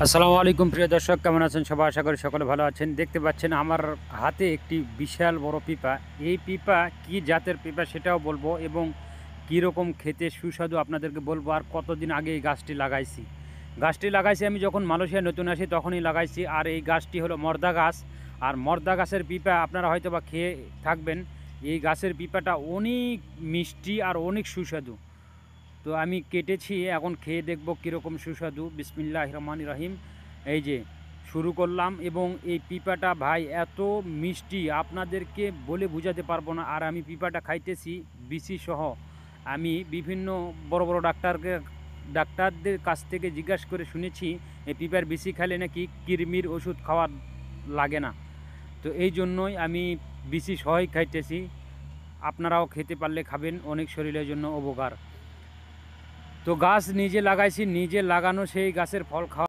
আসসালামু আলাইকুম প্রিয় দর্শক, কেমন আছেন সবাই? আশা করি সকলে ভালো আছেন। দেখতে পাচ্ছেন আমার হাতে একটি বিশাল বড় পিপা। এই পিপা কি জাতের পিপা সেটাও বলবো এবং কীরকম খেতে সুস্বাদু আপনাদেরকে বলবো, আর কতদিন আগে এই গাছটি লাগাইছি। গাছটি লাগাইছি আমি যখন মালয়েশিয়া নতুন আসি তখনই লাগাইছি। আর এই গাছটি হলো মর্দা গাছ। আর মর্দা গাছের পিপা আপনারা হয়তো বা খেয়ে থাকবেন। এই গাছের পিপাটা অনেক মিষ্টি আর অনেক সুস্বাদু। তো আমি কেটেছি, এখন খেয়ে দেখব কীরকম সুস্বাদু। বিসমিল্লাহির রহমানির রহিম। এই যে শুরু করলাম, এবং এই পিপাটা ভাই এত মিষ্টি আপনাদেরকে বলে বোঝাতে পারবো না। আর আমি পিপাটা খাইতেছি বিসি সহ। আমি বিভিন্ন বড় বড় ডাক্তারদের কাছ থেকে জিজ্ঞাসা করে শুনেছি এই পিপার বিসি খাইলে নাকি কৃমির ওষুধ খাওয়া লাগে না। তো এই জন্যই আমি বিসি সহই খাইতেছি। আপনারাও খেতে পারলে খাবেন, অনেক শরীরের জন্য উপকার। তো গাছ নিজে লাগাইছি, নিজে লাগানো সেই গাছের ফল খাওয়া